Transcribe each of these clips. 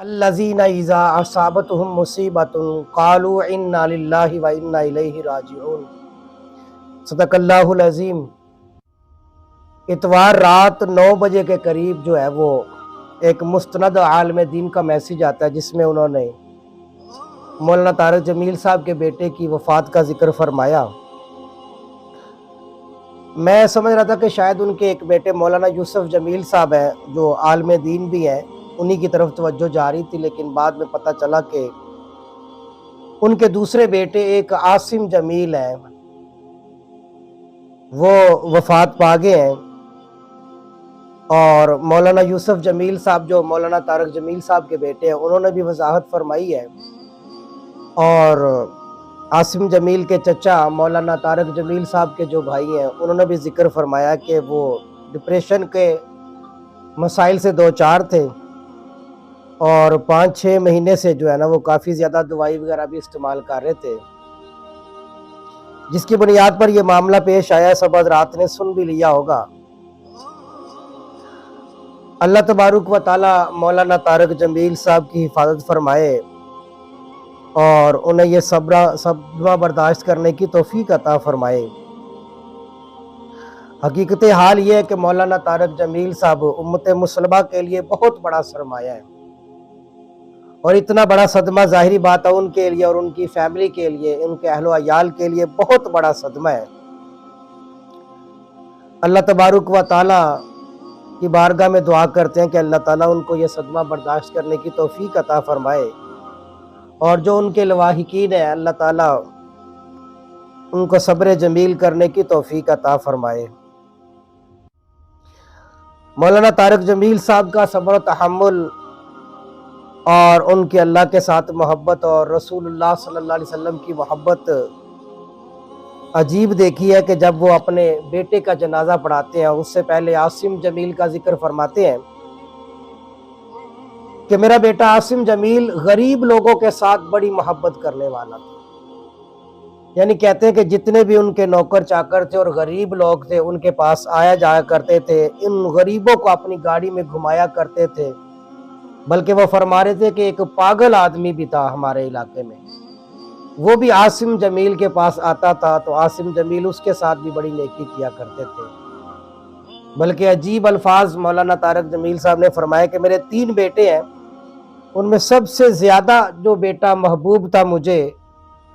الذین اذا اصابتهم مصیبۃ قالوا انا للہ و انا الیہ راجعون۔ صدق اللہ العظیم۔ اتوار رات 9 بجے کے قریب جو ہے وہ ایک مستند عالم دین کا میسیج آتا ہے، جس میں انہوں نے مولانا طارق جمیل صاحب کے بیٹے کی وفات کا ذکر فرمایا۔ میں سمجھ رہا تھا کہ شاید ان کے ایک بیٹے مولانا یوسف جمیل صاحب ہیں جو عالم دین بھی ہیں، انہی کی طرف توجہ جا رہی تھی، لیکن بعد میں پتہ چلا کہ ان کے دوسرے بیٹے ایک عاصم جمیل ہیں، وہ وفات پا گئے ہیں۔ اور مولانا یوسف جمیل صاحب جو مولانا طارق جمیل صاحب کے بیٹے ہیں، انہوں نے بھی وضاحت فرمائی ہے، اور عاصم جمیل کے چچا مولانا طارق جمیل صاحب کے جو بھائی ہیں، انہوں نے بھی ذکر فرمایا کہ وہ ڈپریشن کے مسائل سے دوچار تھے، اور 5-6 مہینے سے جو ہے نا وہ کافی زیادہ دوائی وغیرہ بھی استعمال کر رہے تھے، جس کی بنیاد پر یہ معاملہ پیش آیا۔ سب حضرات نے سن بھی لیا ہوگا۔ اللہ تبارک و تعالی مولانا طارق جمیل صاحب کی حفاظت فرمائے اور انہیں یہ صدمہ برداشت کرنے کی توفیق عطا فرمائے۔ حقیقت حال یہ ہے کہ مولانا طارق جمیل صاحب امت مسلمہ کے لیے بہت بڑا سرمایہ ہے، اور اتنا بڑا صدمہ ظاہری بات ہے ان کے لیے اور ان کی فیملی کے لیے، ان کے اہل و عیال کے لیے بہت بڑا صدمہ ہے۔ اللہ تبارک و تعالی کی بارگاہ میں دعا کرتے ہیں کہ اللہ تعالیٰ ان کو یہ صدمہ برداشت کرنے کی توفیق عطا فرمائے، اور جو ان کے لواحقین ہیں اللہ تعالیٰ ان کو صبر جمیل کرنے کی توفیق عطا فرمائے۔ مولانا طارق جمیل صاحب کا صبر و تحمل اور ان کے اللہ کے ساتھ محبت اور رسول اللہ صلی اللہ علیہ وسلم کی محبت عجیب دیکھی ہے کہ جب وہ اپنے بیٹے کا جنازہ پڑھاتے ہیں، اس سے پہلے عاصم جمیل کا ذکر فرماتے ہیں کہ میرا بیٹا عاصم جمیل غریب لوگوں کے ساتھ بڑی محبت کرنے والا تھا۔ یعنی کہتے ہیں کہ جتنے بھی ان کے نوکر چاکر تھے اور غریب لوگ تھے، ان کے پاس آیا جایا کرتے تھے، ان غریبوں کو اپنی گاڑی میں گھمایا کرتے تھے، بلکہ وہ فرما رہے تھے کہ ایک پاگل آدمی بھی تھا ہمارے علاقے میں، وہ بھی عاصم جمیل کے پاس آتا تھا تو عاصم جمیل اس کے ساتھ بھی بڑی نیکی کیا کرتے تھے۔ بلکہ عجیب الفاظ مولانا طارق جمیل صاحب نے فرمایا کہ میرے 3 بیٹے ہیں، ان میں سب سے زیادہ جو بیٹا محبوب تھا مجھے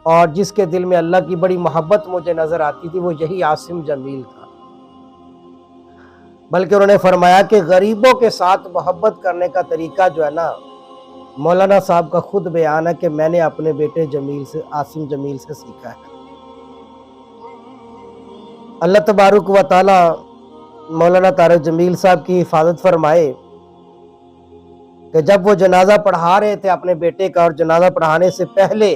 اور جس کے دل میں اللہ کی بڑی محبت مجھے نظر آتی تھی، وہ یہی عاصم جمیل تھا۔ بلکہ انہوں نے فرمایا کہ غریبوں کے ساتھ محبت کرنے کا طریقہ جو ہے نا، مولانا صاحب کا خود بیان ہے کہ میں نے اپنے بیٹے جمیل سے، عاصم جمیل سے سیکھا ہے۔ اللہ تبارک و تعالی مولانا طارق جمیل صاحب کی حفاظت فرمائے کہ جب وہ جنازہ پڑھا رہے تھے اپنے بیٹے کا، اور جنازہ پڑھانے سے پہلے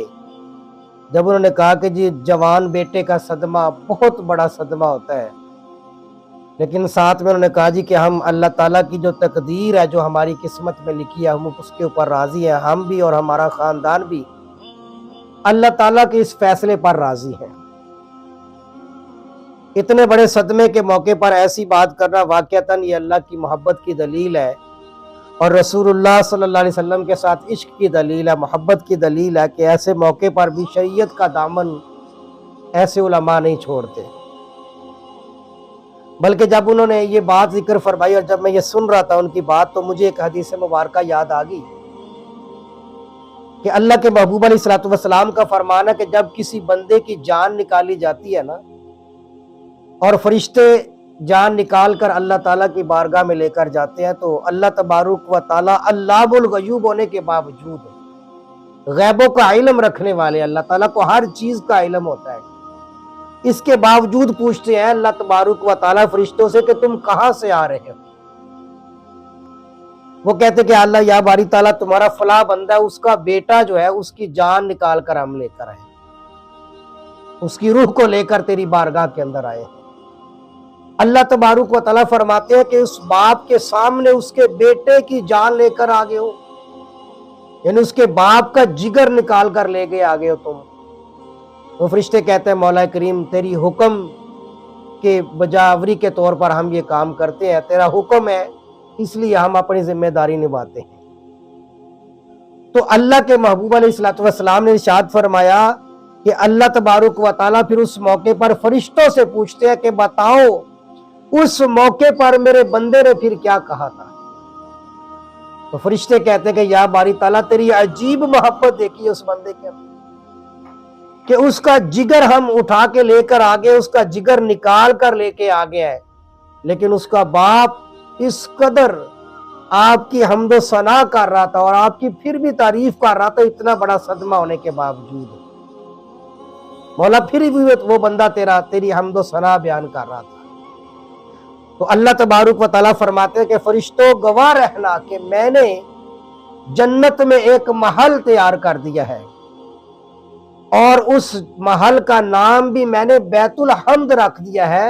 جب انہوں نے کہا کہ جی جوان بیٹے کا صدمہ بہت بڑا صدمہ ہوتا ہے، لیکن ساتھ میں انہوں نے کہا جی کہ ہم اللہ تعالیٰ کی جو تقدیر ہے، جو ہماری قسمت میں لکھی ہے، ہم اس کے اوپر راضی ہیں، ہم بھی اور ہمارا خاندان بھی اللہ تعالیٰ کے اس فیصلے پر راضی ہیں۔ اتنے بڑے صدمے کے موقع پر ایسی بات کرنا واقعتاً یہ اللہ کی محبت کی دلیل ہے، اور رسول اللہ صلی اللہ علیہ وسلم کے ساتھ عشق کی دلیل ہے، محبت کی دلیل ہے کہ ایسے موقع پر بھی شریعت کا دامن ایسے علماء نہیں چھوڑتے۔ بلکہ جب انہوں نے یہ بات ذکر فرمائی اور جب میں یہ سن رہا تھا ان کی بات، تو مجھے ایک حدیث مبارکہ یاد آ گئی کہ اللہ کے محبوب علیہ الصلوۃ والسلام کا فرمان ہے کہ جب کسی بندے کی جان نکالی جاتی ہے نا، اور فرشتے جان نکال کر اللہ تعالیٰ کی بارگاہ میں لے کر جاتے ہیں، تو اللہ تبارک و تعالیٰ علام الغیوب ہونے کے باوجود، غیبوں کا علم رکھنے والے اللہ تعالیٰ کو ہر چیز کا علم ہوتا ہے، اس کے باوجود پوچھتے ہیں اللہ تبارک و تعالیٰ فرشتوں سے کہ تم کہاں سے آ رہے ہو؟ وہ کہتے کہ اللہ یا باری تعالیٰ تمہارا فلاں بندہ ہے، اس کا بیٹا جو ہے اس کی جان نکال کر ہم لے کر آئے، اس کی روح کو لے کر تیری بارگاہ کے اندر آئے ہیں۔ اللہ تبارک و تعالیٰ فرماتے ہیں کہ اس باپ کے سامنے اس کے بیٹے کی جان لے کر آگے ہو، یعنی اس کے باپ کا جگر نکال کر لے گئے آگے ہو تم۔ وہ فرشتے کہتے ہیں مولا کریم تیری حکم کے بجاوری کے طور پر ہم یہ کام کرتے ہیں، تیرا حکم ہے اس لیے ہم اپنی ذمہ داری نبھاتے ہیں۔ تو اللہ کے محبوب علیہ الصلوۃ والسلام نے ارشاد فرمایا کہ اللہ تبارک و تعالیٰ پھر اس موقع پر فرشتوں سے پوچھتے ہیں کہ بتاؤ اس موقع پر میرے بندے نے پھر کیا کہا تھا؟ تو فرشتے کہتے ہیں کہ یا باری تعالیٰ تیری عجیب محبت دیکھی اس بندے کے اندر کہ اس کا جگر ہم اٹھا کے لے کر آگے، اس کا جگر نکال کر لے کے آگے ہے، لیکن اس کا باپ اس قدر آپ کی حمد و ثنا کر رہا تھا اور آپ کی پھر بھی تعریف کر رہا تھا، اتنا بڑا صدمہ ہونے کے باوجود مولا پھر بھی وہ بندہ تیری حمد و ثنا بیان کر رہا تھا۔ تو اللہ تبارک و تعالیٰ فرماتے ہیں کہ فرشتوں گواہ رہنا کہ میں نے جنت میں ایک محل تیار کر دیا ہے، اور اس محل کا نام بھی میں نے بیت الحمد رکھ دیا ہے،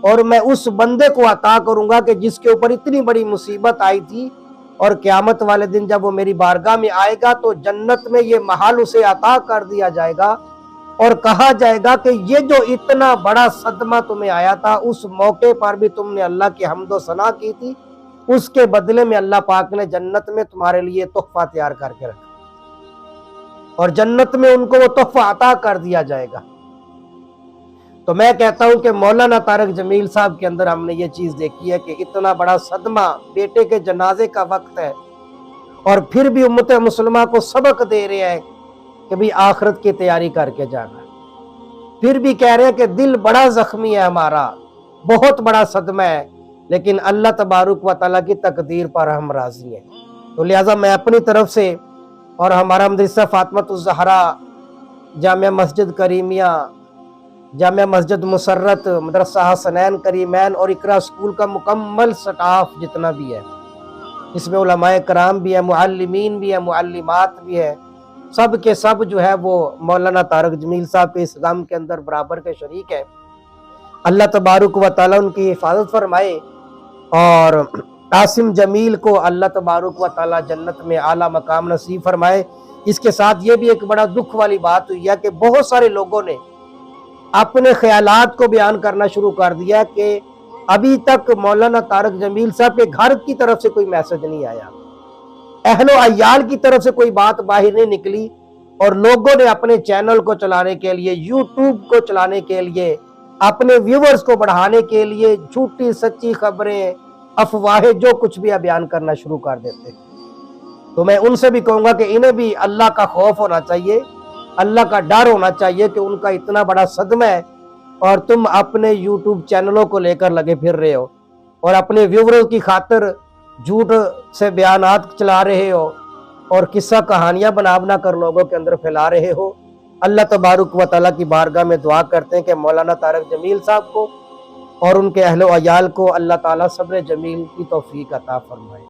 اور میں اس بندے کو عطا کروں گا کہ جس کے اوپر اتنی بڑی مصیبت آئی تھی، اور قیامت والے دن جب وہ میری بارگاہ میں آئے گا تو جنت میں یہ محل اسے عطا کر دیا جائے گا، اور کہا جائے گا کہ یہ جو اتنا بڑا صدمہ تمہیں آیا تھا اس موقع پر بھی تم نے اللہ کی حمد و ثنا کی تھی، اس کے بدلے میں اللہ پاک نے جنت میں تمہارے لیے تحفہ تیار کر کے رکھا، اور جنت میں ان کو وہ تحفہ عطا کر دیا جائے گا۔ تو میں کہتا ہوں کہ مولانا طارق جمیل صاحب کے اندر ہم نے یہ چیز دیکھی ہے کہ اتنا بڑا صدمہ، بیٹے کے جنازے کا وقت ہے، اور پھر بھی امت مسلمہ کو سبق دے رہے ہیں کہ بھی آخرت کی تیاری کر کے جانا ہے، پھر بھی کہہ رہے ہیں کہ دل بڑا زخمی ہے ہمارا، بہت بڑا صدمہ ہے، لیکن اللہ تبارک و تعالیٰ کی تقدیر پر ہم راضی ہیں۔ تو لہٰذا میں اپنی طرف سے اور ہمارا مدرسہ فاطمۃ الزہرا، جامعہ مسجد کریمیہ، جامعہ مسجد مسرت، مدرسہ حسنین کریمین اور اقرا اسکول کا مکمل سٹاف جتنا بھی ہے، اس میں علماء کرام بھی ہیں، معلمین بھی ہیں، معلمات بھی ہیں، سب کے سب جو ہے وہ مولانا طارق جمیل صاحب کے اس غم کے اندر برابر کے شریک ہیں۔ اللہ تبارک و تعالیٰ ان کی حفاظت فرمائے، اور عاصم جمیل کو اللہ تبارک و تعالیٰ جنت میں اعلیٰ مقام نصیب فرمائے۔ اس کے ساتھ یہ بھی ایک بڑا دکھ والی بات ہوئی ہے کہ بہت سارے لوگوں نے اپنے خیالات کو بیان کرنا شروع کر دیا کہ ابھی تک مولانا طارق جمیل صاحب کے گھر کی طرف سے کوئی میسج نہیں آیا، اہل و عیال کی طرف سے کوئی بات باہر نہیں نکلی، اور لوگوں نے اپنے چینل کو چلانے کے لیے، یوٹیوب کو چلانے کے لیے، اپنے ویورز کو بڑھانے کے لیے جھوٹی سچی خبریں، افواہیں، جو کچھ بھی بیان کرنا شروع کر دیتے۔ تو میں ان سے بھی کہوں گا کہ انہیں بھی اللہ کا خوف ہونا چاہیے، اللہ کا ڈر ہونا چاہیے کہ ان کا اتنا بڑا صدمہ ہے، اور تم اپنے یوٹیوب چینلوں کو لے کر لگے پھر رہے ہو، اور اپنے ویوروں کی خاطر جھوٹ سے بیانات چلا رہے ہو، اور قصہ کہانیاں بنا کر لوگوں کے اندر پھیلا رہے ہو۔ اللہ تبارک و تعالیٰ کی بارگاہ میں دعا کرتے ہیں کہ مولانا طارق جمیل صاحب کو اور ان کے اہل و عیال کو اللہ تعالیٰ صبر جمیل کی توفیق عطا فرمائے۔